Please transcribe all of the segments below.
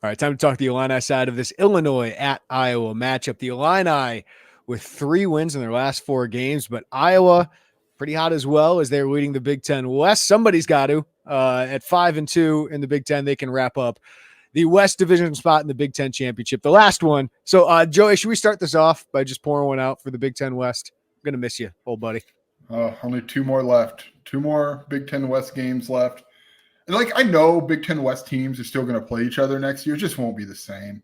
All right, time to talk the Illini side of this Illinois at Iowa matchup. The Illini with 3 wins in their last 4 games, but Iowa pretty hot as well as they're leading the Big Ten West. Somebody's got to. At 5-2 in the Big Ten, they can wrap up the West Division spot in the Big Ten Championship, the last one. So, Joey, should we start this off by just pouring one out for the Big Ten West? I'm going to miss you, old buddy. Only 2 more left. 2 more Big Ten West games left. And I know Big Ten West teams are still going to play each other next year. It just won't be the same.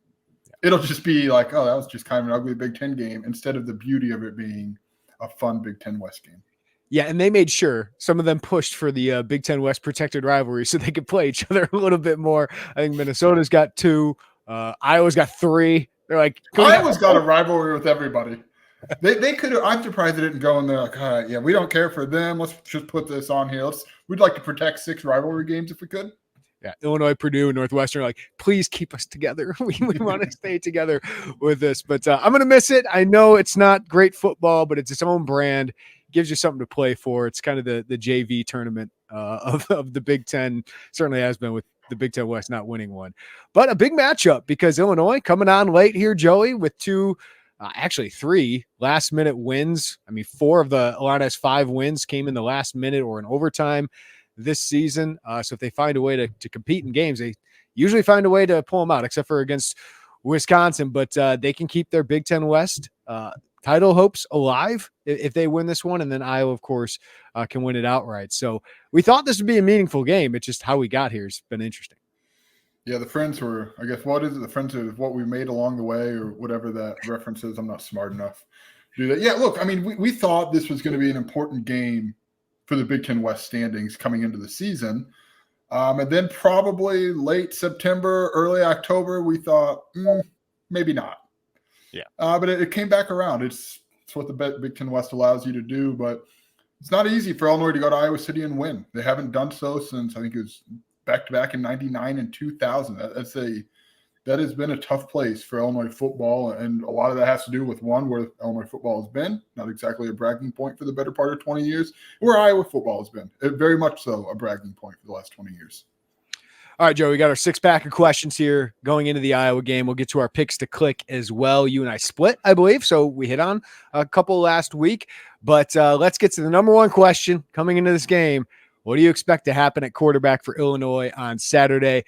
It'll just be like, oh, that was just kind of an ugly Big Ten game instead of the beauty of it being a fun Big Ten West game. Yeah, and they made sure some of them pushed for the Big Ten West protected rivalry so they could play each other a little bit more. I think Minnesota's got 2. Iowa's got 3. They're like, Iowa's got a rivalry with everybody. They could have. I'm surprised they didn't go in there like, all right, yeah, we don't care for them. Let's just put this on here. We'd like to protect 6 rivalry games if we could. Yeah, Illinois, Purdue, and Northwestern are like, please keep us together. We want to stay together with this. But I'm going to miss it. I know it's not great football, but it's its own brand. Gives you something to play for. It's kind of the JV tournament of the Big Ten. Certainly has been with the Big Ten West not winning one. But a big matchup because Illinois coming on late here, Joey, with 2 actually 3 last-minute wins. I mean, 4 of the Illini's 5 wins came in the last minute or in overtime this season. So if they find a way to compete in games, they usually find a way to pull them out, except for against Wisconsin. But they can keep their Big Ten West title hopes alive if they win this one. And then Iowa, of course, can win it outright. So we thought this would be a meaningful game. It's just how we got here has been interesting. Yeah, the friends were, I guess, what is it? The friends are what we made along the way or whatever that reference is. I'm not smart enough to do that. Yeah, look, I mean, we thought this was going to be an important game for the Big Ten West standings coming into the season. And then probably late September, early October, we thought, maybe not. Yeah. But it came back around. It's what the Big Ten West allows you to do. But it's not easy for Illinois to go to Iowa City and win. They haven't done so since, I think it was back-to-back in 99 and 2000. That has been a tough place for Illinois football, and a lot of that has to do with, one, where Illinois football has been, not exactly a bragging point for the better part of 20 years, where Iowa football has been, very much so a bragging point for the last 20 years. All right, Joe, we got our 6-pack of questions here going into the Iowa game. We'll get to our picks to click as well. You and I split, I believe, so we hit on a couple last week. But let's get to the number one question coming into this game. What do you expect to happen at quarterback for Illinois on Saturday?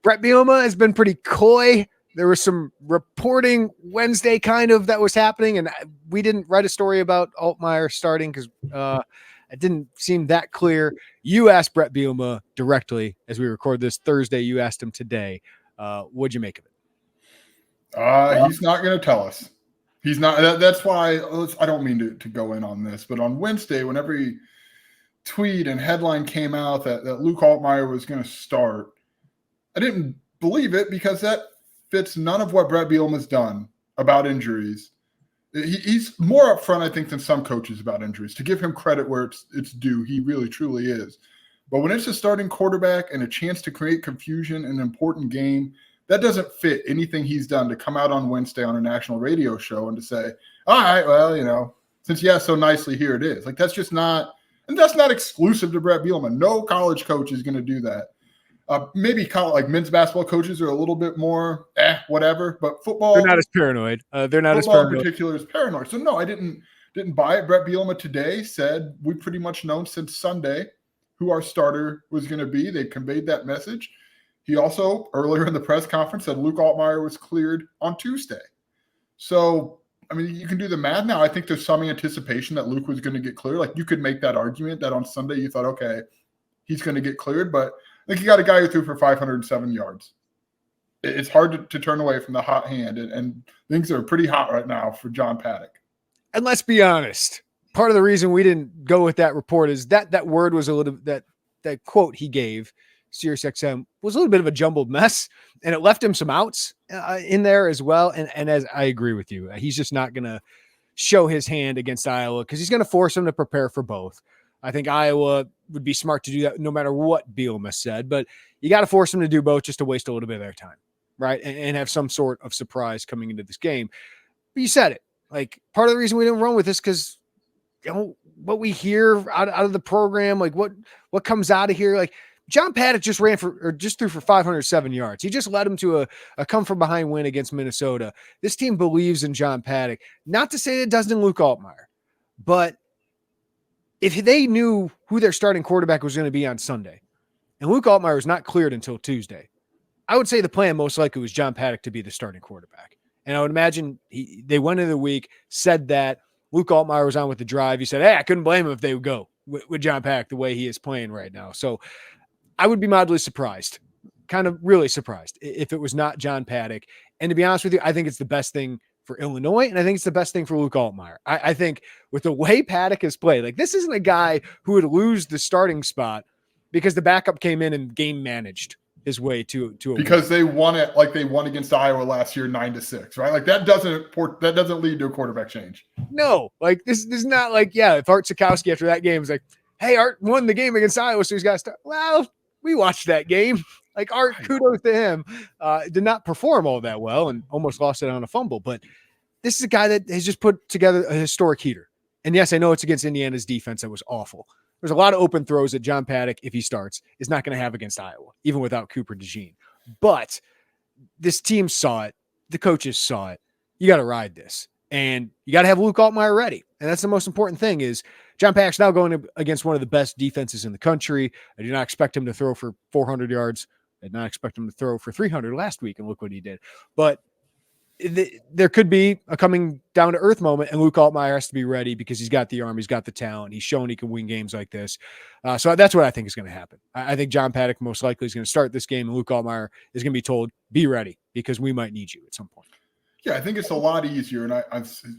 Brett Bielema has been pretty coy. There was some reporting Wednesday kind of that was happening, and we didn't write a story about Altmaier starting because it didn't seem that clear. You asked Brett Bielema directly as we record this Thursday. You asked him today. What'd you make of it? He's not going to tell us. He's not. That's why I don't mean to go in on this, but on Wednesday, when every tweet and headline came out that Luke Altmaier was going to start, I didn't believe it because that fits none of what Brett Bielema's done about injuries. He's more upfront, I think, than some coaches about injuries. To give him credit where it's due, he really, truly is. But when it's a starting quarterback and a chance to create confusion in an important game, that doesn't fit anything he's done to come out on Wednesday on a national radio show and to say, all right, well, since you asked so nicely, here it is. That's just not – and that's not exclusive to Brett Bielema. No college coach is going to do that. Maybe men's basketball coaches are a little bit more whatever, but football – They're not as paranoid. Football in particular is paranoid. So, no, I didn't buy it. Brett Bielema today said we pretty much known since Sunday who our starter was going to be. They conveyed that message. He also, earlier in the press conference, said Luke Altmaier was cleared on Tuesday. So – I mean, you can do the math now. I think there's some anticipation that Luke was going to get cleared. You could make that argument that on Sunday you thought, okay, he's going to get cleared. But I think you got a guy who threw for 507 yards. It's hard to turn away from the hot hand. And things are pretty hot right now for John Paddock. And let's be honest. Part of the reason we didn't go with that report is that word was a little – that quote he gave – SiriusXM was a little bit of a jumbled mess, and it left him some outs in there as well. And as I agree with you, he's just not going to show his hand against Iowa because he's going to force him to prepare for both. I think Iowa would be smart to do that no matter what Bielema said, but you got to force them to do both just to waste a little bit of their time, right? And have some sort of surprise coming into this game. But you said it. Part of the reason we didn't run with this because what we hear out of the program, what comes out of here, John Paddock just threw for 507 yards. He just led him to a come from behind win against Minnesota. This team believes in John Paddock. Not to say it doesn't in Luke Altmaier, but if they knew who their starting quarterback was going to be on Sunday, and Luke Altmaier was not cleared until Tuesday, I would say the plan most likely was John Paddock to be the starting quarterback. And I would imagine they went into the week, said that Luke Altmaier was on with the drive. He said, hey, I couldn't blame him if they would go with John Paddock the way he is playing right now. So I would be mildly surprised, kind of really surprised if it was not John Paddock. And to be honest with you, I think it's the best thing for Illinois, and I think it's the best thing for Luke Altmaier. I think with the way Paddock has played, like this isn't a guy who would lose the starting spot because the backup came in and game managed his way to a because win. They won it like they won against Iowa last year 9-6, right? Like that doesn't lead to a quarterback change. No, like this is not like, yeah, if Art Sikowski after that game was like, hey, Art won the game against Iowa, so he's got to start. Well, we watched that game. Like Art, kudos to him. Did not perform all that well and almost lost it on a fumble. But this is a guy that has just put together a historic heater. And yes, I know it's against Indiana's defense that was awful. There's a lot of open throws that John Paddock, if he starts, is not going to have against Iowa, even without Cooper DeJean. But this team saw it. The coaches saw it. You got to ride this. And you got to have Luke Altmaier ready. And that's the most important thing is John Paddock's now going against one of the best defenses in the country. I do not expect him to throw for 400 yards. I did not expect him to throw for 300 last week, and look what he did. But there could be a coming down to earth moment, and Luke Altmaier has to be ready because he's got the arm, he's got the talent, he's shown he can win games like this. So that's what I think is going to happen. I think John Paddock most likely is going to start this game, and Luke Altmaier is going to be told, be ready because we might need you at some point. Yeah, I think it's a lot easier. And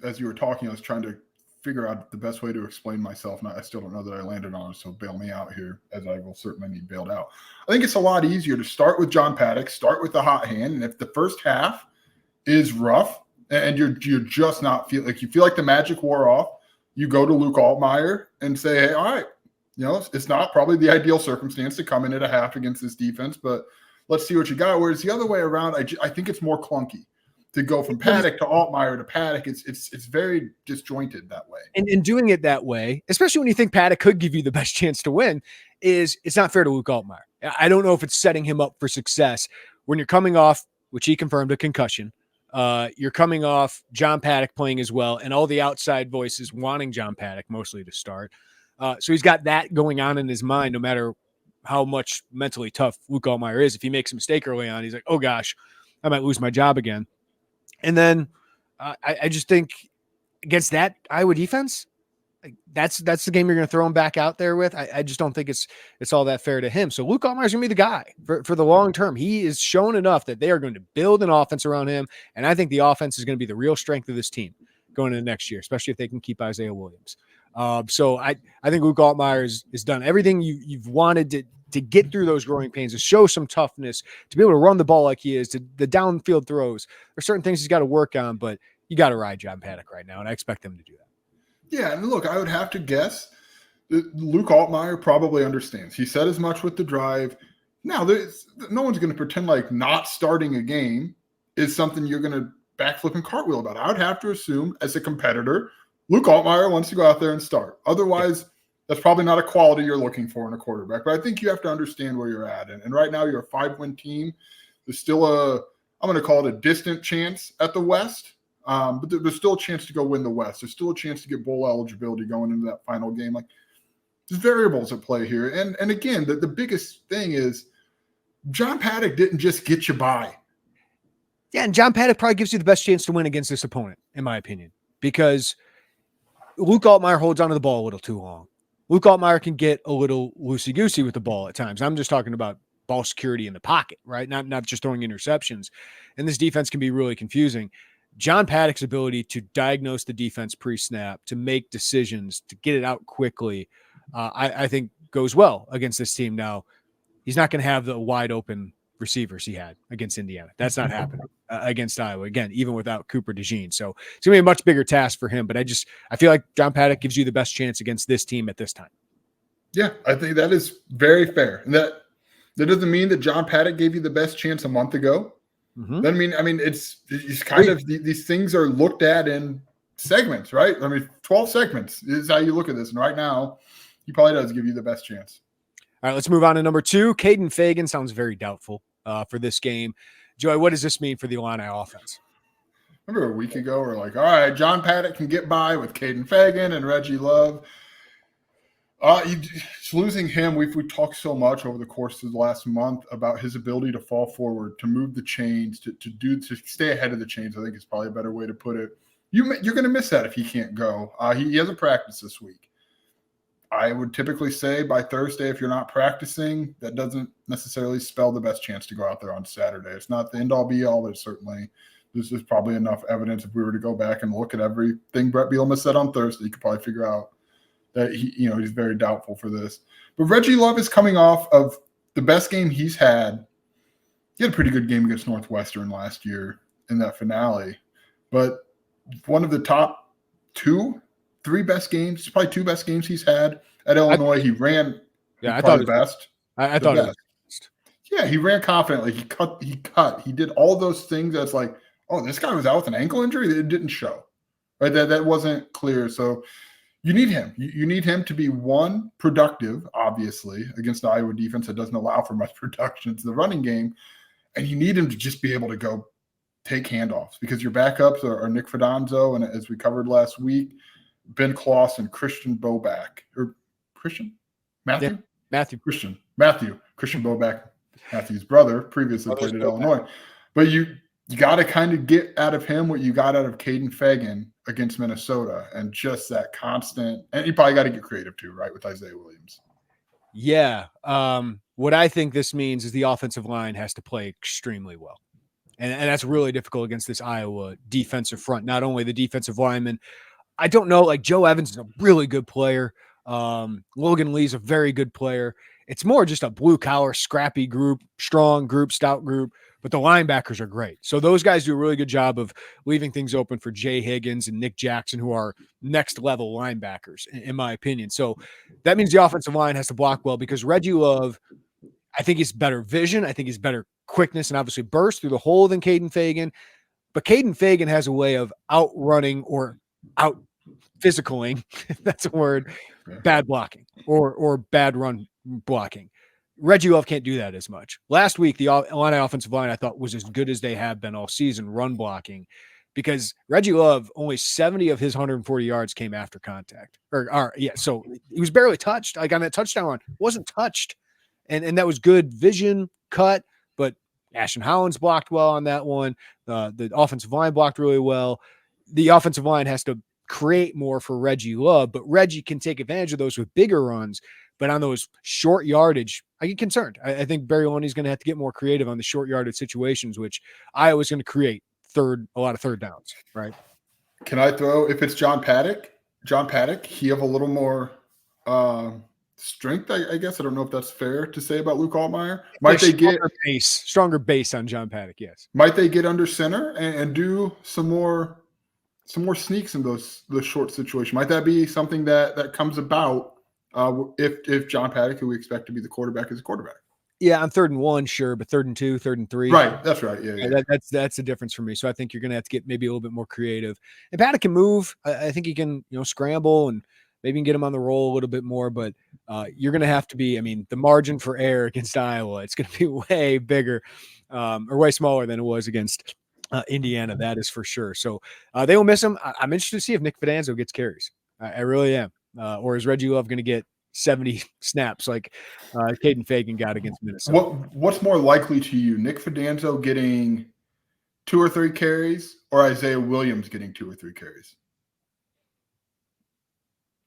as you were talking, I was trying to figure out the best way to explain myself. And I still don't know that I landed on it, so bail me out here, as I will certainly need bailed out. I think it's a lot easier to start with John Paddock, start with the hot hand, and if the first half is rough and you're just not you feel like the magic wore off, you go to Luke Altmaier and say, hey, all right, it's not probably the ideal circumstance to come in at a half against this defense, but let's see what you got. Whereas the other way around, I think it's more clunky to go from Paddock to Altmaier to Paddock. It's very disjointed that way. And doing it that way, especially when you think Paddock could give you the best chance to win, it's not fair to Luke Altmaier. I don't know if it's setting him up for success when you're coming off, which he confirmed, a concussion. You're coming off John Paddock playing as well, and all the outside voices wanting John Paddock mostly to start. So he's got that going on in his mind, no matter how much mentally tough Luke Altmaier is. If he makes a mistake early on, he's like, oh gosh, I might lose my job again. And then I just think against that Iowa defense, like that's the game you're going to throw him back out there with. I just don't think it's all that fair to him. So Luke Altmaier's going to be the guy for the long term. He is shown enough that they are going to build an offense around him, and I think the offense is going to be the real strength of this team going into next year, especially if they can keep Isaiah Williams. So I think Luke Altmaier has done everything you've wanted to get through those growing pains, to show some toughness, to be able to run the ball like he is, to the downfield throws. There's certain things he's got to work on, but you got to ride John Paddock right now, and I expect him to do that. Yeah, and look, I would have to guess that Luke Altmaier probably understands. He said as much with the drive. Now, no one's going to pretend like not starting a game is something you're going to backflip and cartwheel about. I would have to assume, as a competitor, Luke Altmaier wants to go out there and start. Otherwise, that's probably not a quality you're looking for in a quarterback. But I think you have to understand where you're at. And right now, you're a 5-win team. There's still I'm going to call it a distant chance at the West. But there's still a chance to go win the West. There's still a chance to get bowl eligibility going into that final game. Like, there's variables at play here. And again, the biggest thing is John Paddock didn't just get you by. Yeah, and John Paddock probably gives you the best chance to win against this opponent, in my opinion, because Luke Altmaier holds onto the ball a little too long. Luke Altmaier can get a little loosey-goosey with the ball at times. I'm just talking about ball security in the pocket, right? Not just throwing interceptions. And this defense can be really confusing. John Paddock's ability to diagnose the defense pre-snap, to make decisions, to get it out quickly, I think goes well against this team. Now, he's not going to have the wide open receivers he had against Indiana. That's not happening against Iowa, again, even without Cooper DeJean. So it's going to be a much bigger task for him, but I feel like John Paddock gives you the best chance against this team at this time. Yeah, I think that is very fair. And that doesn't mean that John Paddock gave you the best chance a month ago. Mm-hmm. I mean, it's kind of these things are looked at in segments, right? I mean, 12 segments is how you look at this. And right now, he probably does give you the best chance. All right, let's move on to number 2. Kaden Feagin sounds very doubtful for this game. Joey, what does this mean for the Illini offense? Remember a week ago, we're like, all right, John Paddock can get by with Kaden Feagin and Reggie Love. Losing him, we talked so much over the course of the last month about his ability to fall forward, to move the chains, to stay ahead of the chains. I think is probably a better way to put it. You're going to miss that if he can't go. He hasn't practiced this week. I would typically say by Thursday, if you're not practicing, that doesn't necessarily spell the best chance to go out there on Saturday. It's not the end-all be-all, but certainly this is probably enough evidence. If we were to go back and look at everything Brett Bielema said on Thursday, you could probably figure out that he's very doubtful for this. But Reggie Love is coming off of the best game he's had. He had a pretty good game against Northwestern last year in that finale. But one of the top 2-3 best games, probably 2 best games he's had at Illinois. He ran I thought the best. I thought it was best. Yeah, he ran confidently. He cut. He did all those things that's like, oh, this guy was out with an ankle injury? It didn't show. Right? That wasn't clear. So you need him. You need him to be, one, productive, obviously, against the Iowa defense that doesn't allow for much production to the running game. And you need him to just be able to go take handoffs, because your backups are Nick Fidanzo, and as we covered last week, Ben Kloss and Christian Boback. Or Christian? Matthew? Yeah, Matthew. Christian Boback, Matthew's brother, previously played at Illinois. But you got to kind of get out of him what you got out of Kaden Feagin against Minnesota, and just that constant. And you probably got to get creative too, right, with Isaiah Williams. Yeah. What I think this means is the offensive line has to play extremely well. And that's really difficult against this Iowa defensive front. Not only the defensive linemen, I don't know, like Joe Evans is a really good player. Logan Lee's a very good player. It's more just a blue-collar, scrappy group, strong group, stout group, but the linebackers are great. So those guys do a really good job of leaving things open for Jay Higgins and Nick Jackson, who are next-level linebackers, in my opinion. So that means the offensive line has to block well, because Reggie Love, I think he's better vision. I think he's better quickness and obviously burst through the hole than Kaden Feagin. But Kaden Feagin has a way of outrunning or out physicaling, if that's a word, bad blocking or bad run blocking. Reggie Love can't do that as much. Last week, the Illini offensive line I thought was as good as they have been all season run blocking, because Reggie Love, only 70 of his 140 yards came after contact. So he was barely touched. Like on that touchdown run, wasn't touched. And that was good vision cut, but Ashton Hollins blocked well on that one. The offensive line blocked really well. The offensive line has to create more for Reggie Love, but Reggie can take advantage of those with bigger runs. But on those short yardage, I get concerned. I think Barry Loney's going to have to get more creative on the short yardage situations, which Iowa's going to create a lot of third downs, right? Can I throw, if it's John Paddock, he have a little more strength, I guess. I don't know if that's fair to say about Luke Altmaier. Might they get stronger base on John Paddock? Yes. Might they get under center and do some more sneaks in those short situations? Might that be something that comes about if John Paddock, who we expect to be the quarterback, is a quarterback? Yeah, on 3rd and 1, sure, but 3rd and 2, 3rd and 3. Right, that's right. Yeah. That's the difference for me. So I think you're going to have to get maybe a little bit more creative. And Paddock can move. I think he can, scramble, and maybe you can get him on the roll a little bit more. But you're going to have to be. I mean, the margin for error against Iowa, it's going to be way bigger or way smaller than it was against Indiana. That is for sure. So they will miss him. I'm interested to see if Nick Fidanzo gets carries. I really am. Or is Reggie Love going to get 70 snaps like Kaden Feagin got against Minnesota? What's more likely to you, Nick Fidanzo getting 2 or 3 carries, or Isaiah Williams getting 2 or 3 carries?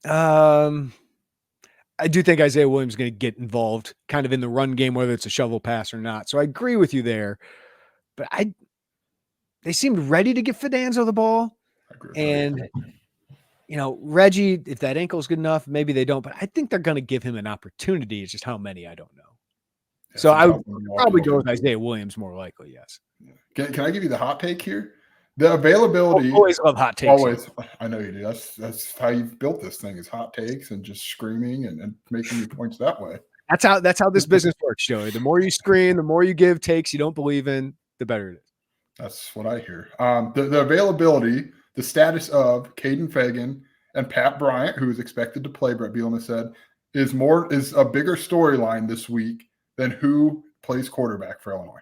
I do think Isaiah Williams is going to get involved kind of in the run game, whether it's a shovel pass or not. So I agree with you there. But they seemed ready to give Fidanzo the ball. And Reggie, if that ankle is good enough, maybe they don't, but I think they're going to give him an opportunity. It's just how many, I don't know. Yeah, so I would probably go with Isaiah Williams more likely, yes. Can I give you the hot take here? The availability. Always love hot takes. Always. I know you do. That's how you've built this thing, is hot takes and just screaming and making your points that way. That's how this business works, Joey. The more you scream, the more you give takes you don't believe in, the better it is. That's what I hear. The availability, the status of Kaden Feagin and Pat Bryant, who is expected to play, Brett Bielema said, is a bigger storyline this week than who plays quarterback for Illinois.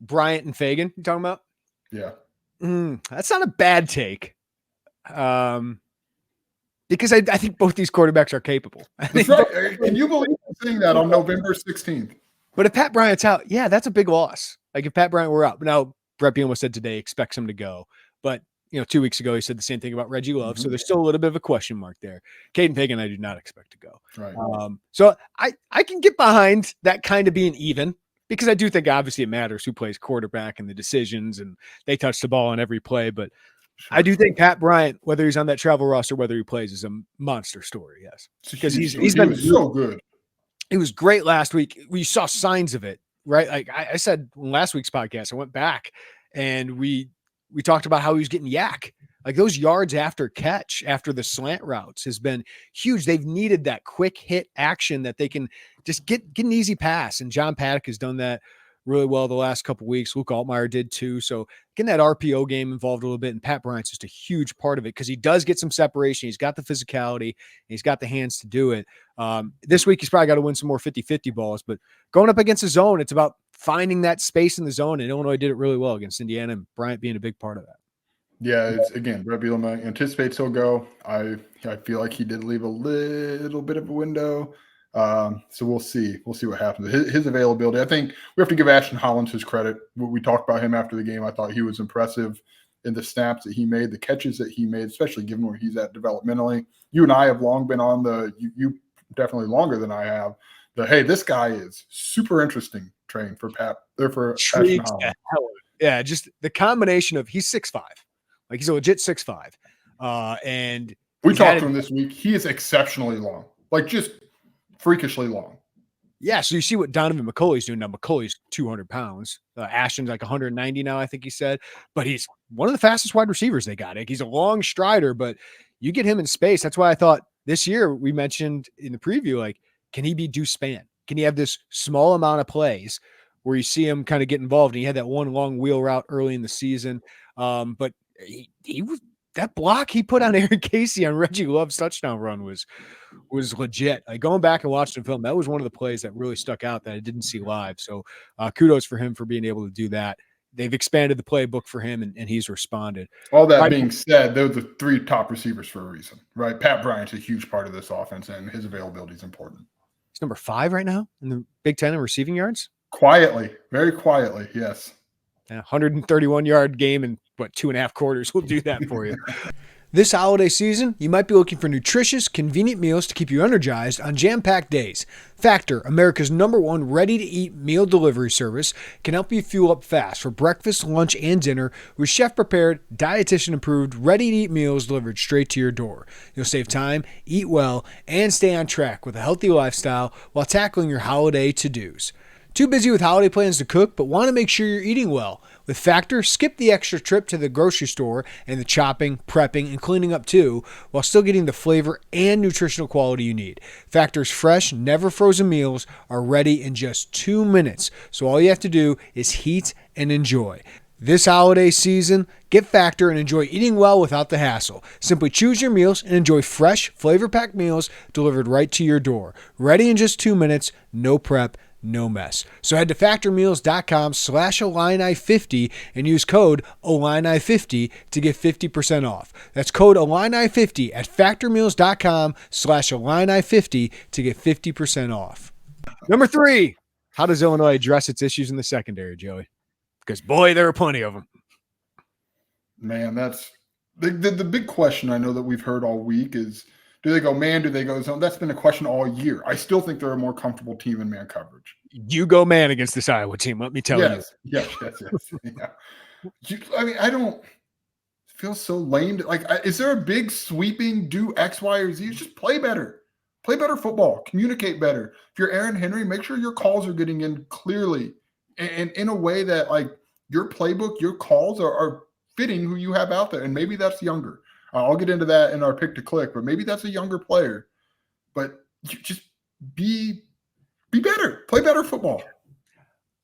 Bryant and Feagin, you talking about? Yeah. That's not a bad take. Because I think both these quarterbacks are capable. That's right. Can you believe I'm saying that on November 16th? But if Pat Bryant's out, yeah, that's a big loss. Like if Pat Bryant were out. Now, Brett Bielema said today expects him to go. But, 2 weeks ago, he said the same thing about Reggie Love. So there's still a little bit of a question mark there. Kaden Feagin, I do not expect to go. Right. So I can get behind that kind of being even, because I do think obviously it matters who plays quarterback and the decisions, and they touch the ball on every play. But I do think Pat Bryant, whether he's on that travel roster, whether he plays, is a monster story. Yes, because he's been so good. He was great last week. We saw signs of it, right? Like I said in last week's podcast, I went back and we talked about how he was getting yak. Like those yards after catch, after the slant routes has been huge. They've needed that quick hit action that they can just get an easy pass. And John Paddock has done that really well the last couple of weeks. Luke Altmaier did too. So getting that RPO game involved a little bit, and Pat Bryant's just a huge part of it because he does get some separation. He's got the physicality, and he's got the hands to do it. This week, he's probably got to win some more 50-50 balls, but going up against the zone, it's about finding that space in the zone, and Illinois did it really well against Indiana, and Bryant being a big part of that. Yeah, it's again, Brett Bielema anticipates he'll go. I feel like he did leave a little bit of a window. So we'll see. We'll see what happens. His availability. I think we have to give Ashton Hollins his credit. We talked about him after the game. I thought he was impressive in the snaps that he made, the catches that he made, especially given where he's at developmentally. You and I have long been on you definitely longer than I have. Hey, this guy is super interesting train for Pat. For Ashton Hollins. Yeah, just the combination of he's 6'5", like he's a legit 6'5", and we talked to him this week. He is exceptionally long, like just freakishly long. Yeah, so you see what Donovan McCulley's doing now. McCulley's 200 pounds. Ashton's like 190 now, I think he said. But he's one of the fastest wide receivers they got. Like he's a long strider, but you get him in space. That's why I thought this year we mentioned in the preview, like, can he be Deuce Spann? Can he have this small amount of plays where you see him kind of get involved? And he had that one long wheel route early in the season. But he was that block he put on Aaron Casey on Reggie Love's touchdown run was legit. Like going back and watching film, that was one of the plays that really stuck out that I didn't see live. So kudos for him for being able to do that. They've expanded the playbook for him, and he's responded. All that being said, they're the three top receivers for a reason, right? Pat Bryant's a huge part of this offense, and his availability is important. He's number 5 right now in the Big Ten in receiving yards. Quietly, very quietly, yes. 131-yard game in, 2.5 quarters will do that for you. This holiday season, you might be looking for nutritious, convenient meals to keep you energized on jam-packed days. Factor, America's #1 ready-to-eat meal delivery service, can help you fuel up fast for breakfast, lunch, and dinner with chef-prepared, dietitian-approved, ready-to-eat meals delivered straight to your door. You'll save time, eat well, and stay on track with a healthy lifestyle while tackling your holiday to-dos. Too busy with holiday plans to cook, but want to make sure you're eating well? With Factor, skip the extra trip to the grocery store and the chopping, prepping, and cleaning up too, while still getting the flavor and nutritional quality you need. Factor's fresh, never frozen meals are ready in just 2 minutes, so all you have to do is heat and enjoy. This holiday season, get Factor and enjoy eating well without the hassle. Simply choose your meals and enjoy fresh, flavor-packed meals delivered right to your door. Ready in just 2 minutes, no prep, no mess. So head to factormeals.com/Illini50 and use code Illini50 to get 50% off. That's code Illini50 at factormeals.com/Illini50 to get 50% off. Number 3, how does Illinois address its issues in the secondary, Joey? Because, boy, there are plenty of them. Man, that's the big question I know that we've heard all week is, do they go man? Do they go zone? That's been a question all year. I still think they're a more comfortable team in man coverage. You go man against this Iowa team, let me tell you. Yes. Yeah. I mean, I don't feel so lame. Like, is there a big sweeping do X, Y, or Z? Just play better. Play better football. Communicate better. If you're Aaron Henry, make sure your calls are getting in clearly and in a way that, like, your playbook, your calls are fitting who you have out there. And maybe that's younger. I'll get into that in our pick to click, but maybe that's a younger player. But you just be better. Play better football.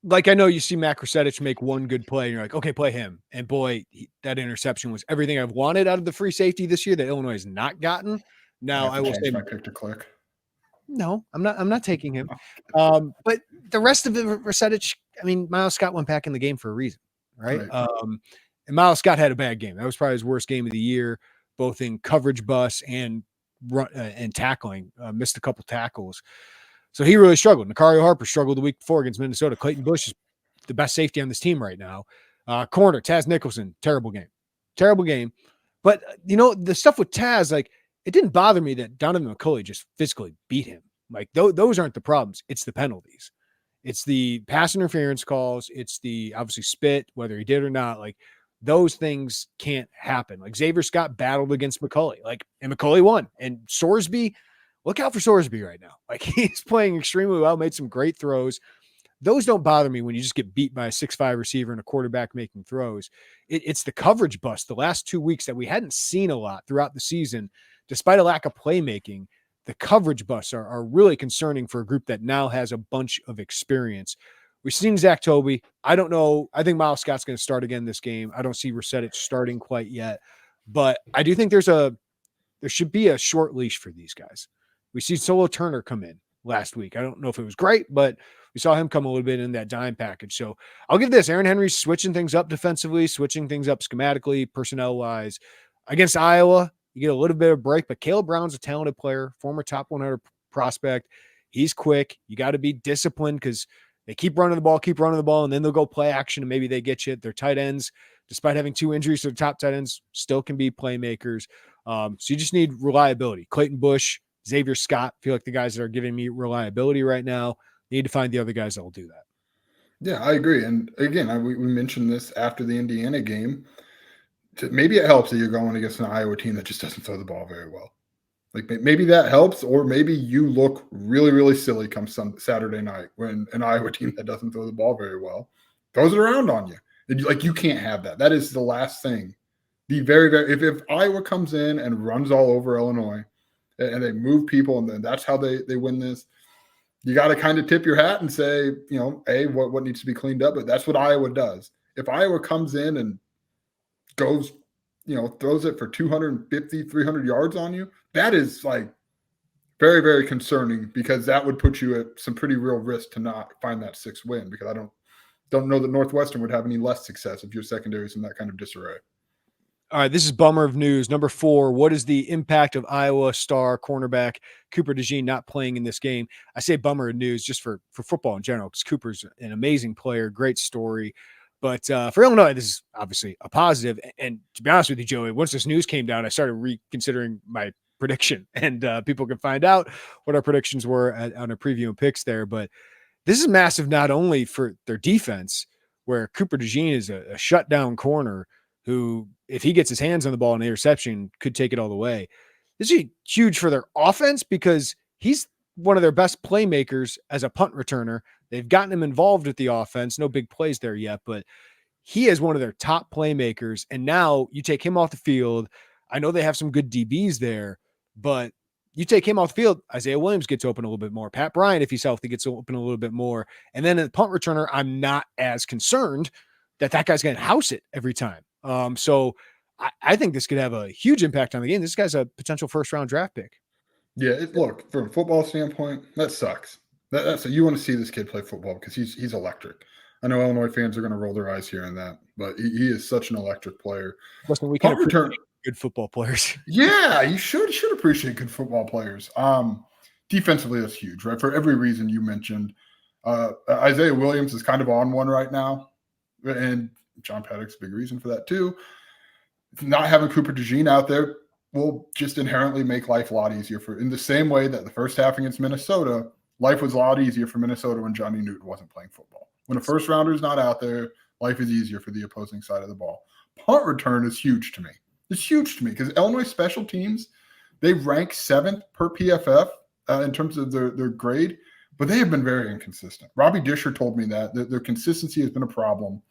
Like, I know you see Matt Krasevich make one good play, and you're like, okay, play him. And boy, that interception was everything I've wanted out of the free safety this year that Illinois has not gotten. Now I will say my pick to click. No, I'm not taking him. But the rest of it, Rossetich, I mean, Miles Scott went back in the game for a reason, right? And Miles Scott had a bad game. That was probably his worst game of the year, both in coverage busts and run and tackling. Missed a couple tackles. So he really struggled. Nicario Harper struggled the week before against Minnesota. Clayton Bush is the best safety on this team right now. Corner, Taz Nicholson, terrible game. Terrible game. But, the stuff with Taz, like, it didn't bother me that Donovan McCulley just physically beat him. Like, those aren't the problems. It's the penalties. It's the pass interference calls. It's the, obviously, spit, whether he did or not. Like, those things can't happen. Like, Xavier Scott battled against McCulley. Like, and McCulley won. And Sorsby, look out for Sorsby right now. Like, he's playing extremely well, made some great throws. Those don't bother me when you just get beat by a 6'5" receiver and a quarterback making throws. It's the coverage bust the last 2 weeks that we hadn't seen a lot throughout the season, despite a lack of playmaking. The coverage busts are really concerning for a group that now has a bunch of experience. We've seen Zach Toby. I don't know. I think Miles Scott's going to start again this game. I don't see Rossetich starting quite yet, but I do think there should be a short leash for these guys. We see Solo Turner come in last week. I don't know if it was great, but we saw him come a little bit in that dime package. So I'll give this. Aaron Henry's switching things up defensively, switching things up schematically, personnel-wise. Against Iowa, you get a little bit of break, but Caleb Brown's a talented player, former top 100 prospect. He's quick. You got to be disciplined because they keep running the ball, and then they'll go play action, and maybe they get you. Their tight ends, despite having 2 injuries to the top tight ends, still can be playmakers. So you just need reliability. Clayton Bush, Xavier Scott feel like the guys that are giving me reliability right now. Need to find the other guys that will do that. Yeah, I agree. And again, we mentioned this after the Indiana game. Maybe it helps that you're going against an Iowa team that just doesn't throw the ball very well. Like maybe that helps, or maybe you look really, really silly come Saturday night when an Iowa team that doesn't throw the ball very well throws it around on you. And you can't have that. That is the last thing. The very, very if Iowa comes in and runs all over Illinois and they move people and then that's how they win this, you got to kind of tip your hat and say, what needs to be cleaned up. But that's what Iowa does. If Iowa comes in and goes, throws it for 250, 300 yards on you, that is like very, very concerning because that would put you at some pretty real risk to not find that 6th win because I don't know that Northwestern would have any less success if your secondary is in that kind of disarray. All right, this is bummer of news. Number 4, what is the impact of Iowa star cornerback Cooper DeJean not playing in this game? I say bummer of news just for football in general because Cooper's an amazing player, great story. But for Illinois, this is obviously a positive. And to be honest with you, Joey, once this news came down, I started reconsidering my prediction. And people can find out what our predictions were on a preview and picks there. But this is massive not only for their defense, where Cooper DeJean is a shutdown corner who, if he gets his hands on the ball in the interception, could take it all the way. This is huge for their offense because he's one of their best playmakers as a punt returner. They've gotten him involved with the offense. No big plays there yet, but he is one of their top playmakers. And now you take him off the field. I know they have some good DBs there, but you take him off the field, Isaiah Williams gets open a little bit more. Pat Bryant, if he's healthy, gets open a little bit more. And then at the punt returner, I'm not as concerned that guy's going to house it every time. So I think this could have a huge impact on the game. This guy's a potential 1st-round draft pick. Yeah, look, from a football standpoint, that sucks. That's you want to see this kid play football because he's electric. I know Illinois fans are going to roll their eyes here and that, but he is such an electric player. Listen, we can appreciate good football players. Yeah, you should appreciate good football players. Defensively, that's huge, right? For every reason you mentioned. Isaiah Williams is kind of on one right now, and John Paddock's a big reason for that too. Not having Cooper DeJean out there will just inherently make life a lot easier in the same way that the first half against Minnesota, life was a lot easier for Minnesota when Johnny Newton wasn't playing football. When a 1st-rounder is not out there, life is easier for the opposing side of the ball. Punt return is huge to me. It's huge to me because Illinois special teams, they rank 7th per PFF in terms of their grade, but they have been very inconsistent. Robbie Disher told me that their consistency has been a problem.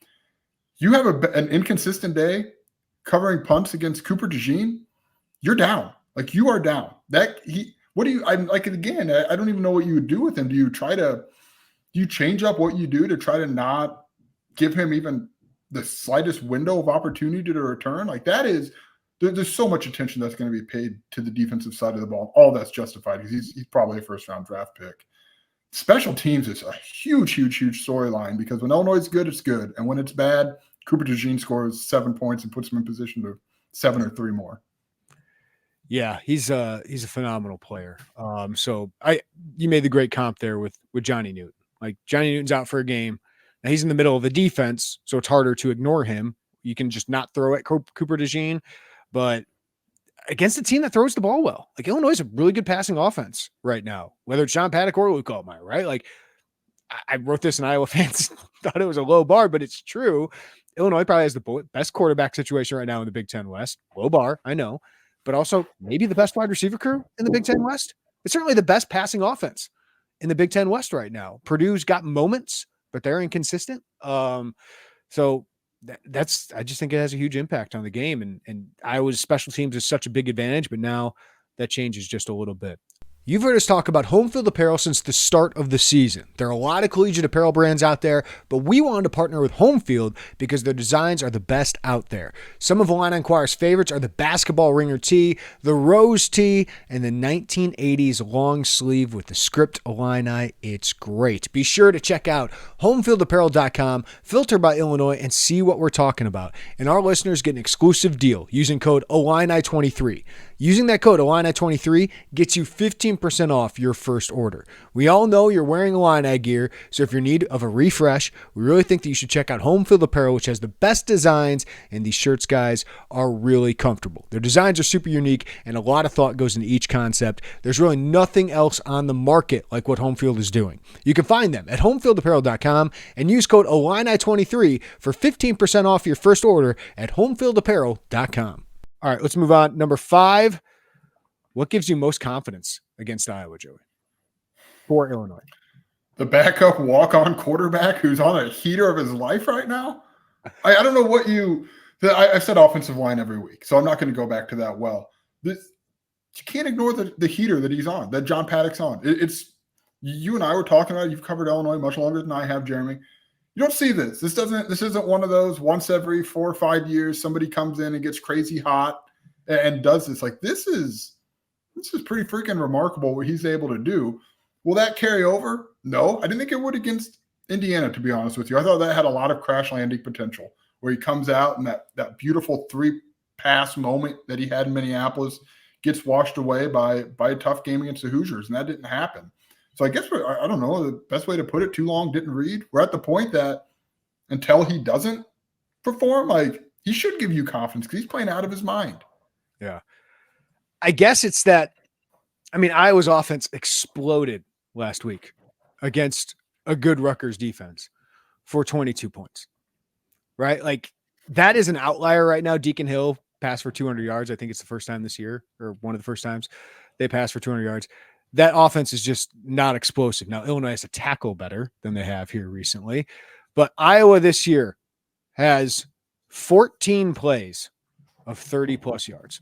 You have an inconsistent day covering punts against Cooper DeJean, you're down. Like you are down. I'm like, again, I don't even know what you would do with him. Do you change up what you do to try to not give him even the slightest window of opportunity to return? Like there's there's so much attention that's going to be paid to the defensive side of the ball. All that's justified because he's probably a first-round draft pick. Special teams is a huge storyline because when Illinois is good, it's good. And when it's bad, Cooper DeJean scores 7 points and puts him in position to 7 or 3 more. Yeah, he's a phenomenal player. You made the great comp there with Johnny Newton. Like Johnny Newton's out for a game. Now he's in the middle of the defense, so it's harder to ignore him. You can just not throw at Cooper DeJean, but against a team that throws the ball well, like Illinois is a really good passing offense right now, whether it's John Paddock or Luke Altmaier, right? Like I wrote this and Iowa fans thought it was a low bar, but it's true. Illinois probably has the best quarterback situation right now in the Big Ten West. Low bar, I know, but also maybe the best wide receiver crew in the Big Ten West. It's certainly the best passing offense in the Big Ten West right now. Purdue's got moments, but they're inconsistent. I just think it has a huge impact on the game. And Iowa's special teams is such a big advantage, but now that changes just a little bit. You've heard us talk about home field apparel since the start of the season. There are a lot of collegiate apparel brands out there, but we wanted to partner with Home Field because their designs are the best out there. Some of Illini Inquirer's favorites are the basketball ringer tee, the rose tee, and the 1980s long sleeve with the script Illini. It's great. Be sure to check out homefieldapparel.com, filter by Illinois, and see what we're talking about. And our listeners get an exclusive deal using code Illini23. Using that code Illini23 gets you 15% off your first order. We all know you're wearing Illini gear, so if you're in need of a refresh, we really think that you should check out Home Field Apparel, which has the best designs, and these shirts, guys, are really comfortable. Their designs are super unique, and a lot of thought goes into each concept. There's really nothing else on the market like what Home Field is doing. You can find them at homefieldapparel.com and use code Illini23 for 15% off your first order at homefieldapparel.com. All right, let's move on. Number 5, what gives you most confidence against Iowa, Joey, for Illinois? The backup walk-on quarterback who's on a heater of his life right now? I don't know what I've said offensive line every week, so I'm not going to go back to that well. You can't ignore the heater that he's on, that John Paddock's on. It's you and I were talking about it. You've covered Illinois much longer than I have, Jeremy. You don't see this. This isn't one of those once every 4 or 5 years somebody comes in and gets crazy hot and does this. Like this is pretty freaking remarkable what he's able to do. Will that carry over? No, I didn't think it would against Indiana, to be honest with you. I thought that had a lot of crash landing potential where he comes out and that beautiful 3-pass moment that he had in Minneapolis gets washed away by a tough game against the Hoosiers, and that didn't happen. So I guess I don't know, the best way to put it, too long didn't read. We're at the point that until he doesn't perform, like he should give you confidence because he's playing out of his mind. Yeah. I guess it's that, Iowa's offense exploded last week against a good Rutgers defense for 22 points, right? Like that is an outlier right now. Deacon Hill passed for 200 yards. I think it's the first time this year, or one of the first times they passed for 200 yards. That offense is just not explosive. Now, Illinois has to tackle better than they have here recently, but Iowa this year has 14 plays of 30-plus yards.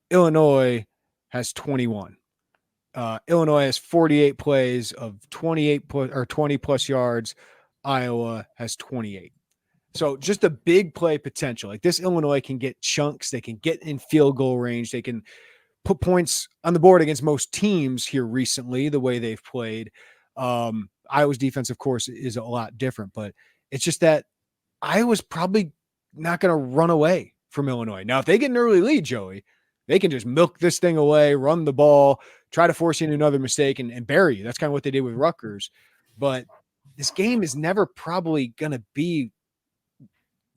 Illinois has 21. Illinois has 48 plays of 20-plus yards. Iowa has 28. So just a big play potential. Like this, Illinois can get chunks. They can get in field goal range. They can put points on the board against most teams here recently, the way they've played. Iowa's defense, of course, is a lot different, but it's just that Iowa's probably not going to run away from Illinois. Now, if they get an early lead, Joey, they can just milk this thing away, run the ball, try to force you into another mistake and bury you. That's kind of what they did with Rutgers. But this game is never probably going to be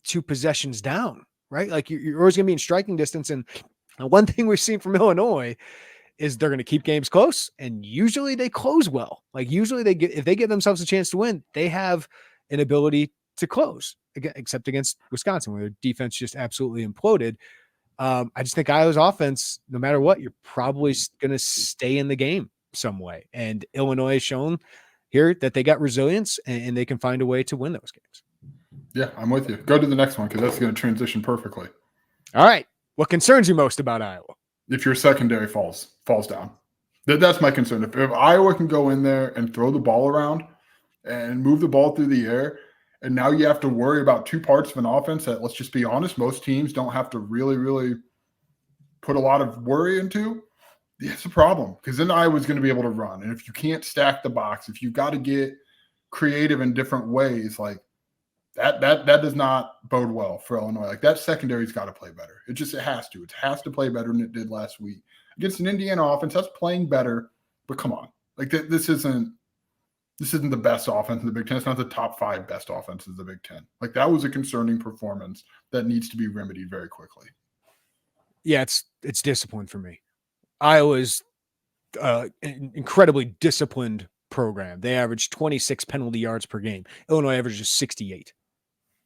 2 possessions down, right? Like you're always going to be in striking distance. And one thing we've seen from Illinois is they're going to keep games close, and usually they close well. Like usually if they give themselves a chance to win, they have an ability to close, except against Wisconsin, where their defense just absolutely imploded. I just think Iowa's offense, no matter what, you're probably going to stay in the game some way. And Illinois has shown here that they got resilience and they can find a way to win those games. Yeah, I'm with you. Go to the next one because that's going to transition perfectly. All right. What concerns you most about Iowa? If your secondary falls down. That's my concern. If Iowa can go in there and throw the ball around and move the ball through the air, and now you have to worry about 2 parts of an offense that, let's just be honest, most teams don't have to really, really put a lot of worry into, it's a problem because then Iowa's going to be able to run. And if you can't stack the box, if you've got to get creative in different ways, like that does not bode well for Illinois. Like that secondary's got to play better. It has to. It has to play better than it did last week against an Indiana offense that's playing better. But come on, like this isn't the best offense in the Big Ten. It's not the top 5 best offenses in the Big Ten. Like that was a concerning performance that needs to be remedied very quickly. Yeah, it's discipline for me. Iowa's an incredibly disciplined program. They average 26 penalty yards per game. Illinois averages 68,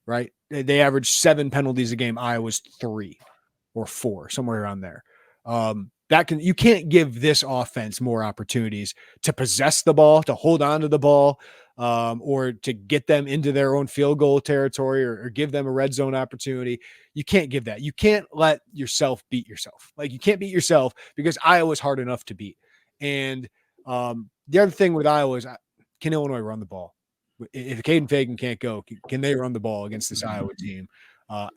right? They average 7 penalties a game. Iowa's 3 or 4, somewhere around there. You can't give this offense more opportunities to possess the ball, to hold on to the ball, or to get them into their own field goal territory or give them a red zone opportunity. You can't give that. You can't let yourself beat yourself. Like you can't beat yourself because Iowa's hard enough to beat. And the other thing with Iowa is, can Illinois run the ball? If Kaden Feagin can't go, can they run the ball against this Iowa team?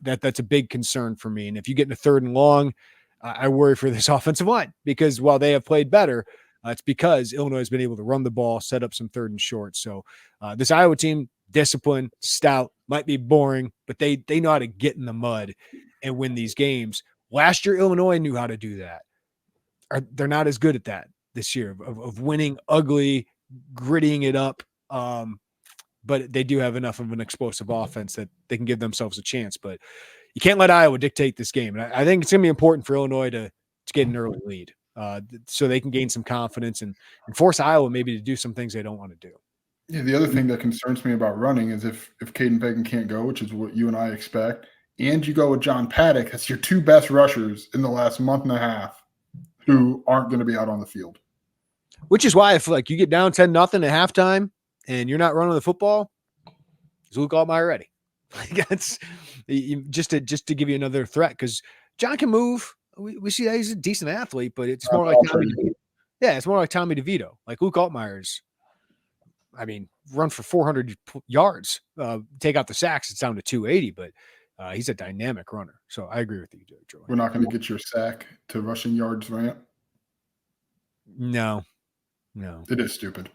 That's a big concern for me. And if you get in a 3rd and long, I worry for this offensive line because while they have played better, it's because Illinois has been able to run the ball, set up some 3rd and short. So this Iowa team, disciplined, stout, might be boring, but they know how to get in the mud and win these games. Last year, Illinois knew how to do that. They're not as good at that this year of winning ugly, grittying it up. But they do have enough of an explosive offense that they can give themselves a chance. But you can't let Iowa dictate this game. And I think it's going to be important for Illinois to get an early lead so they can gain some confidence and force Iowa maybe to do some things they don't want to do. Yeah, the other thing that concerns me about running is if Kaden Feagin can't go, which is what you and I expect, and you go with John Paddock, that's your 2 best rushers in the last month and a half who aren't going to be out on the field. Which is why if like you get down 10-0 at halftime and you're not running the football, is Luke Altmaier ready? Like that's just to give you another threat because John can move. We see that he's a decent athlete, but it's more like Tommy DeVito. Yeah, it's more like Tommy DeVito. Like Luke Altmaier's, run for 400 yards. Take out the sacks, it's down to 280, but he's a dynamic runner. So I agree with you, Joey. We're not going to get your sack to rushing yards rant. No. It is stupid.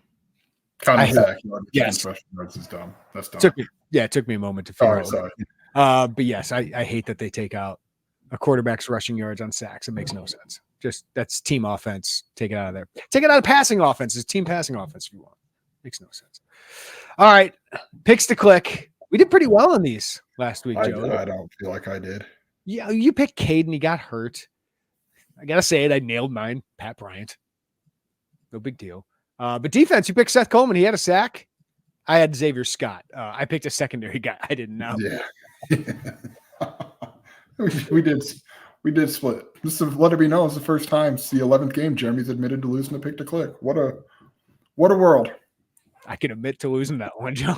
Kind of sack. Yes. Rushing yards is dumb. That's dumb. It took me a moment to figure out. Sorry. But yes, I hate that they take out a quarterback's rushing yards on sacks. It makes no sense. Just that's team offense. Take it out of there. Take it out of passing offense. It's team passing offense if you want. Makes no sense. All right. Picks to click. We did pretty well on these last week, Joe. I don't feel like I did. Yeah, you picked Caden. He got hurt. I got to say it. I nailed mine. Pat Bryant. No big deal. But defense, you picked Seth Coleman. He had a sack. I had Xavier Scott. I picked a secondary guy. I didn't know. Yeah. we did split. Just to let it be known, it's the first time it's the 11th game Jeremy's admitted to losing a pick to click. What a world. I can admit to losing that one, Joe.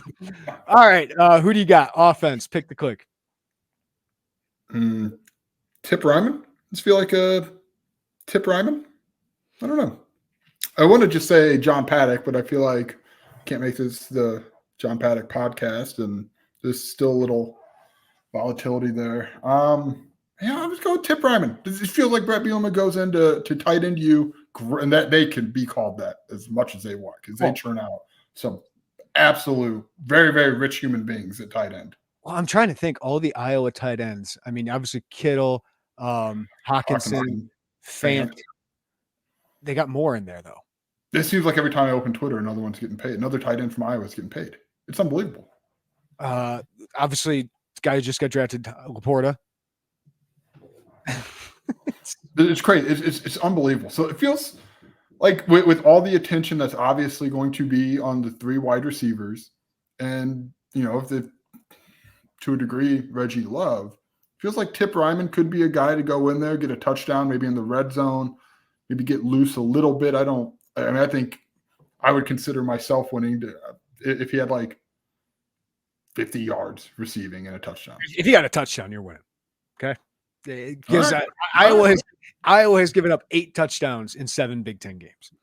All right. Who do you got? Offense, pick the click. Tip Ryman? Just feel like a Tip Ryman? I don't know. I want to just say John Paddock, but I feel like I can't make this the John Paddock podcast, and there's still a little volatility there. Yeah, I'm just going with Tip Ryman. It feels like Brett Bielema goes into tight end you, and that they can be called that as much as they want because they churn out some absolute, very, very rich human beings at tight end. Well, I'm trying to think all the Iowa tight ends. I mean, obviously Kittle, Hawkinson, Fant. They got more in there, though. It seems like every time I open Twitter, another one's getting paid. Another tight end from Iowa is getting paid. It's unbelievable. Obviously, this guy who just got drafted, Laporta. It's crazy. It's unbelievable. So it feels like with all the attention that's obviously going to be on the 3 wide receivers, and if to a degree Reggie Love, feels like Tip Ryman could be a guy to go in there, get a touchdown, maybe in the red zone, maybe get loose a little bit. I think I would consider myself winning if he had like 50 yards receiving and a touchdown. If he got a touchdown, you're winning. Okay. Because Iowa has given up 8 touchdowns in 7 Big Ten games.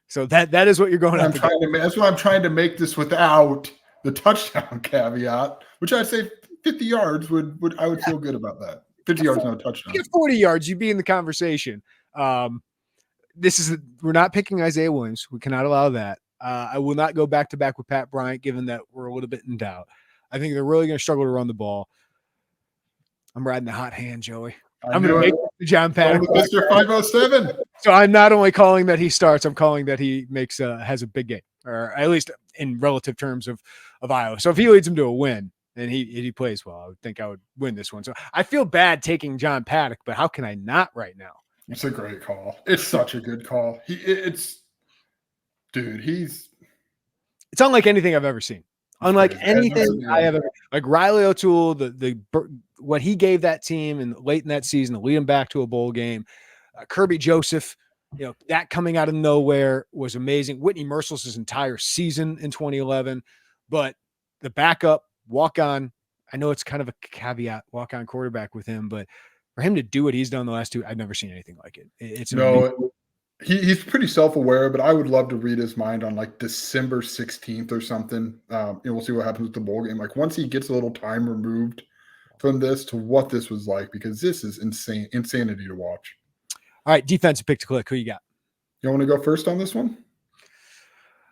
So that is what you're going to. That's why I'm trying to make this without the touchdown caveat, which I'd say 50 yards I would feel good about that. 50 yards, no touchdown. You get 40 yards, you'd be in the conversation. We're not picking Isaiah Williams. We cannot allow that. I will not go back-to-back with Pat Bryant, given that we're a little bit in doubt. I think they're really going to struggle to run the ball. I'm riding the hot hand, Joey. I'm going to make John Paddock. Mr. 507. So I'm not only calling that he starts, I'm calling that he has a big game, or at least in relative terms of Iowa. So if he leads them to a win and he plays well, I would think I would win this one. So I feel bad taking John Paddock, but how can I not right now? It's a great call. It's such a good call. It's unlike anything I've ever seen. Unlike anything I have ever, like Riley O'Toole, the what he gave that team and late in that season to lead them back to a bowl game. Kirby Joseph, that coming out of nowhere was amazing. Whitney Merciless's entire season in 2011, but the backup walk-on, I know it's kind of a caveat, walk-on quarterback with him, but for him to do what he's done the last two, I've never seen anything like it. It's amazing. He's pretty self-aware, but I would love to read his mind on like December 16th or something. We'll see what happens with the bowl game. Like once he gets a little time removed from this to what this was like, because this is insanity to watch. All right, defensive pick to click. Who you got? You want to go first on this one?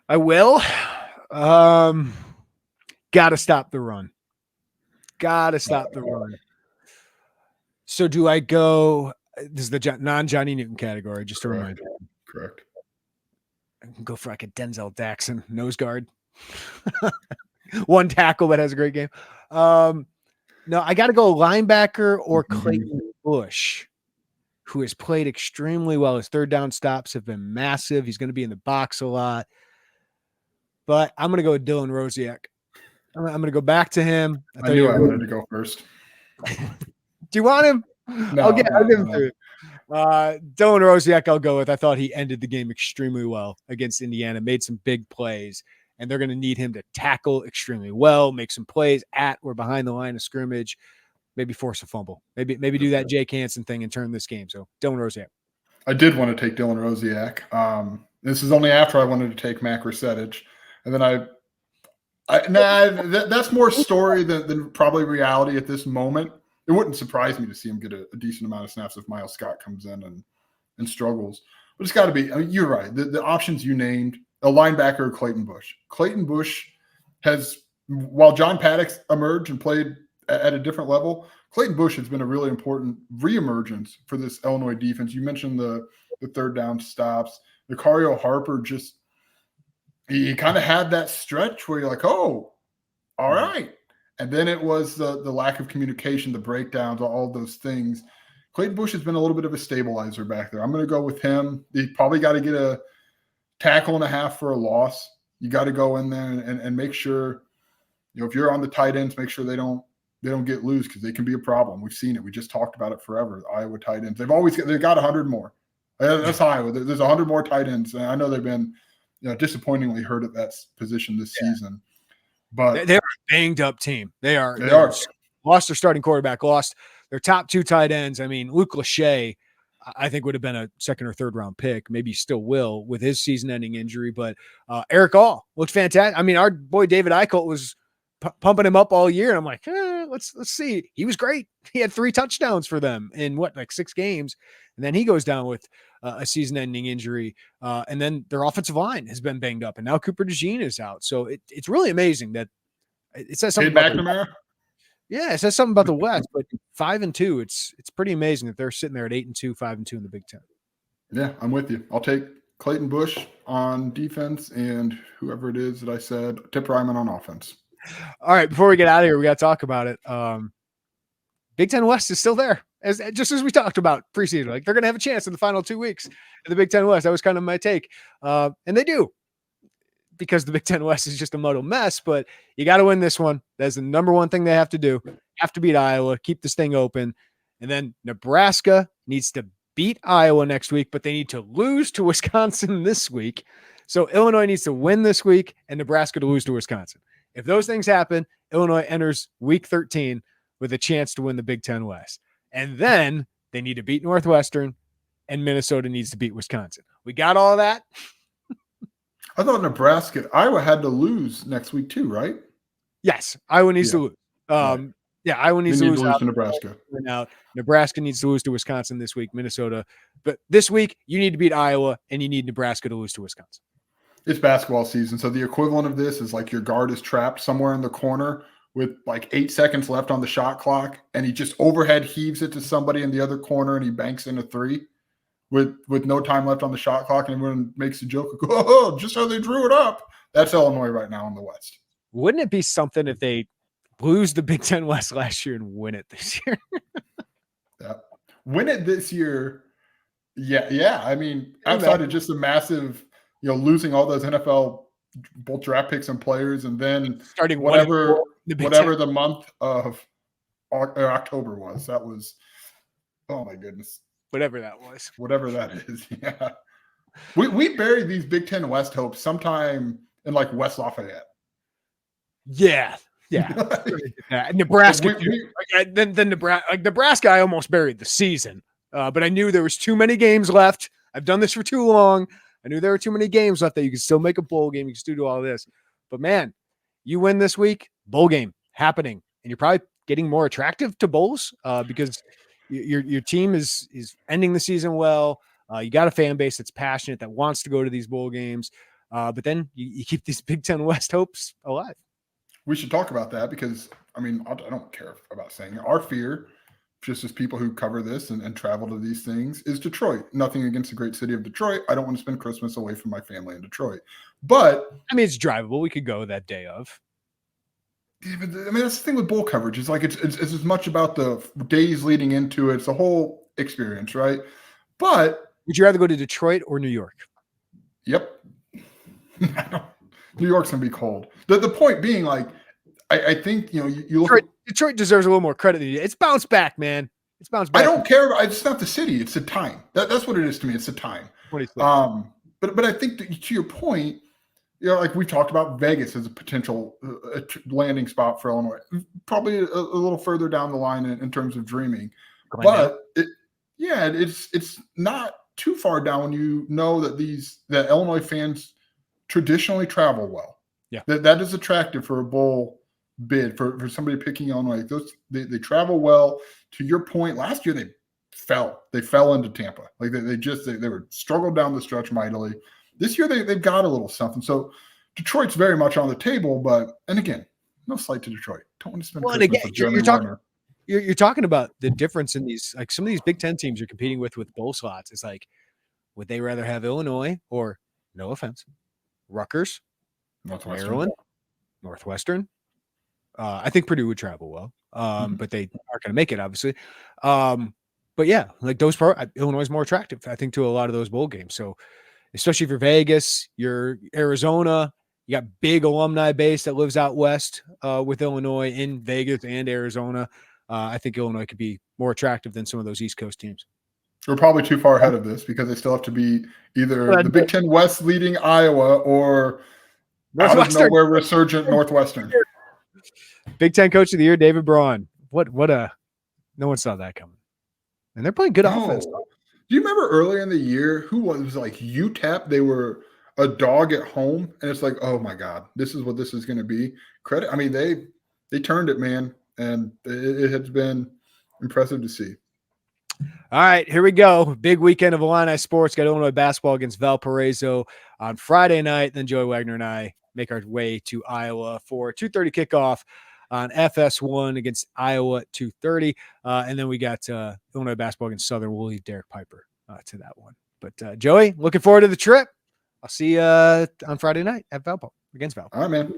I will. Gotta stop the run. So do I go? This is the non-Johnny Newton category, just to remind you. Correct. I can go for like a Denzel Jackson nose guard. One tackle that has a great game. No, I got to go linebacker or Clayton Bush, who has played extremely well. His third down stops have been massive. He's going to be in the box a lot. But I'm going to go with Dylan Rosiak. I'm going to go back to him. I knew I wanted to go first. Do you want him? No, I'll give him through. Dylan Rosiak, I'll go with. I thought he ended the game extremely well against Indiana, made some big plays, and they're going to need him to tackle extremely well, make some plays at or behind the line of scrimmage, maybe force a fumble, maybe do that Jake Hansen thing and turn this game. So Dylan Rosiak. I did want to take Dylan Rosiak. This is only after I wanted to take Mac Resetich, and then that's more story than probably reality at this moment. It wouldn't surprise me to see him get a decent amount of snaps if Miles Scott comes in and struggles. But it's got to be, you're right. The options you named, a linebacker, Clayton Bush. Clayton Bush has, while John Paddock emerged and played at a different level, Clayton Bush has been a really important reemergence for this Illinois defense. You mentioned the third down stops. Nicario Harper he kind of had that stretch where you're like, oh, all right. And then it was the lack of communication, the breakdowns, all those things. Clayton Bush has been a little bit of a stabilizer back there. I'm going to go with him. He probably got to get a tackle and a half for a loss. You got to go in there and make sure, if you're on the tight ends, make sure they don't get loose, because they can be a problem. We've seen it. We just talked about it forever. The Iowa tight ends. They've got 100 more. That's Iowa. There's 100 more tight ends. And I know they've been disappointingly hurt at that position this season. But they're a banged up team. They are. Lost their starting quarterback, lost their top two tight ends. I mean, Luke Lachey, I think would have been a second or third round pick. Maybe still will with his season ending injury. But Eric All looked fantastic. I mean, our boy David Eichelt was pumping him up all year. And I'm like, let's see. He was great. He had 3 touchdowns for them in 6 games. And then he goes down with a season-ending injury. And then their offensive line has been banged up. And now Cooper DeJean is out. So it's really amazing that it says something about McNamara. Yeah, it says something about the West, but 5-2. It's pretty amazing that they're sitting there at 8-2, 5-2 in the Big Ten. Yeah, I'm with you. I'll take Clayton Bush on defense and whoever it is that I said, Tip Ryman on offense. All right, before we get out of here, we got to talk about it. Big Ten West is still there, just as we talked about preseason. Like, they're going to have a chance in the final 2 weeks in the Big Ten West. That was kind of my take. And they do, because the Big Ten West is just a muddled mess. But you got to win this one. That's the number one thing they have to do. Have to beat Iowa, keep this thing open. And then Nebraska needs to beat Iowa next week, but they need to lose to Wisconsin this week. So Illinois needs to win this week and Nebraska to lose to Wisconsin. If those things happen, Illinois enters week 13 with a chance to win the Big Ten West. And then they need to beat Northwestern, and Minnesota needs to beat Wisconsin. We got all of that? I thought Iowa had to lose next week too, right? Yes, Iowa needs to lose. Yeah, Iowa needs They to need lose to Nebraska. out. Nebraska needs to lose to Wisconsin this week, Minnesota. But this week, you need to beat Iowa, and you need Nebraska to lose to Wisconsin. It's basketball season, so the equivalent of this is like your guard is trapped somewhere in the corner with like 8 seconds left on the shot clock, and he just overhead heaves it to somebody in the other corner, and he banks in a three with no time left on the shot clock, and everyone makes a joke, oh, just how they drew it up. That's Illinois right now in the West. Wouldn't it be something if they lose the Big Ten West last year and win it this year? Yeah. Win it this year. Yeah. I mean, outside of just a massive, losing all those NFL both draft picks and players, and then starting whatever the month of October was. That was, oh my goodness. Whatever that was. Whatever that is. Yeah. We buried these Big Ten West hopes sometime in like West Lafayette. Yeah. Nebraska. Then Nebraska, I almost buried the season. But I knew there was too many games left. I've done this for too long. I knew there were too many games left that you could still make a bowl game. You can still do all this. But man, you win this week, bowl game happening. And you're probably getting more attractive to bowls because your team is ending the season well. You got a fan base that's passionate, that wants to go to these bowl games. But then you keep these Big Ten West hopes alive. We should talk about that because, I mean, I don't care about saying it. Our fear, just as people who cover this and travel to these things, is Detroit. Nothing against the great city of Detroit. I don't want to spend Christmas away from my family in Detroit. But I mean, it's drivable. We could go that day of. I mean, that's the thing with bowl coverage. It's like it's as much about the days leading into it. It's a whole experience, right? But would you rather go to Detroit or New York? Yep. New York's gonna be cold. The point being, like, I think you look. Detroit deserves a little more credit than you. It's bounced back, man. It's bounced back. I don't care. It's not the city. It's the time. That's what it is to me. It's the time. But I think that, to your point, like we talked about Vegas as a potential landing spot for Illinois, probably a little further down the line in terms of dreaming. But it's not too far down when you know that Illinois fans traditionally travel well. Yeah, that is attractive for a bowl bid for somebody picking Illinois. They travel well. To your point, last year they fell into Tampa. Like they were struggled down the stretch mightily. This year they've got a little something. So Detroit's very much on the table, and again, no slight to Detroit. Don't want to spend Christmas with Jeremy Werner. You're talking about the difference in these, like some of these Big Ten teams you're competing with bowl slots. It's like, would they rather have Illinois or, no offense, Rutgers, Maryland, Northwestern? I think Purdue would travel well, but they aren't going to make it, obviously. But yeah, like Illinois is more attractive, I think, to a lot of those bowl games. So, especially for Vegas, you're Arizona, you got big alumni base that lives out west with Illinois in Vegas and Arizona. I think Illinois could be more attractive than some of those East Coast teams. We're probably too far ahead of this because they still have to be either the Big Ten West leading Iowa or out of nowhere resurgent Northwestern. Big Ten Coach of the Year, David Braun. No one saw that coming. And they're playing good offense. Do you remember earlier in the year who was like UTEP? They were a dog at home, and it's like, oh my God, this is what this is going to be. Credit. I mean, they turned it, man, and it has been impressive to see. All right, here we go. Big weekend of Illini sports. Got Illinois basketball against Valparaiso on Friday night. Then Joey Wagner and I make our way to Iowa for 2:30 kickoff on FS1 against Iowa at 2:30. And then we got Illinois basketball against Southern. We'll leave Derek Piper to that one. But Joey, looking forward to the trip. I'll see you on Friday night at Valpo against Valpo. All right, man.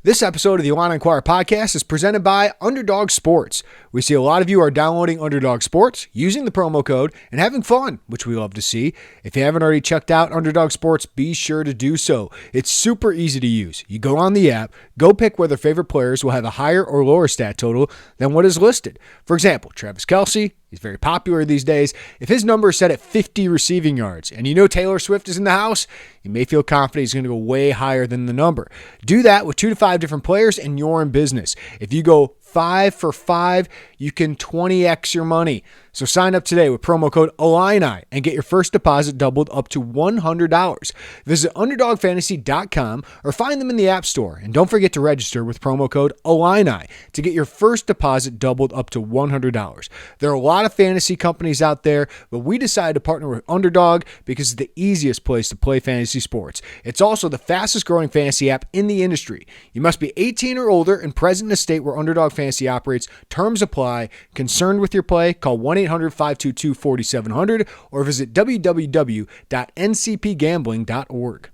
This episode of the Illini Inquirer Podcast is presented by Underdog Sports. We see a lot of you are downloading Underdog Sports, using the promo code, and having fun, which we love to see. If you haven't already checked out Underdog Sports, be sure to do so. It's super easy to use. You go on the app, go pick whether favorite players will have a higher or lower stat total than what is listed. For example, Travis Kelce, he's very popular these days. If his number is set at 50 receiving yards and you know Taylor Swift is in the house, you may feel confident he's going to go way higher than the number. Do that with 2 to 5 different players and you're in business. If you go 5 for 5, you can 20x your money. So sign up today with promo code Illini and get your first deposit doubled up to $100. Visit UnderdogFantasy.com or find them in the App Store. And don't forget to register with promo code Illini to get your first deposit doubled up to $100. There are a lot of fantasy companies out there, but we decided to partner with Underdog because it's the easiest place to play fantasy sports. It's also the fastest growing fantasy app in the industry. You must be 18 or older and present in a state where Underdog Fantasy operates. Terms apply. Concerned with your play? Call 1-800-522-4700 or visit www.ncpgambling.org.